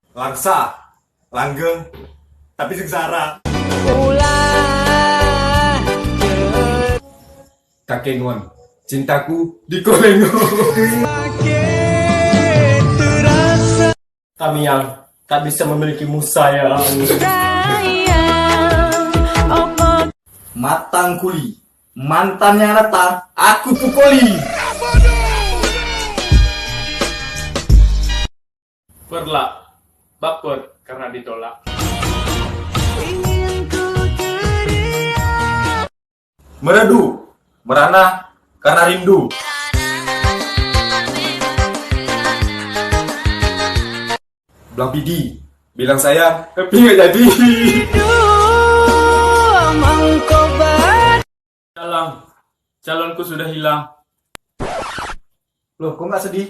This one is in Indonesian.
Langsa, langgeng, tapi sengsara. Kakengon, cintaku di kolengo. Kami yang tak bisa memilikimu sayang. Matang kuli, mantan yang datang, aku pukuli. Perlak, baper karena ditolak. Meredu, merana, karena rindu. Belang pidi, bilang sayang, tapi nggak jadi. Dalang, calonku sudah hilang. Loh, kok nggak sedih?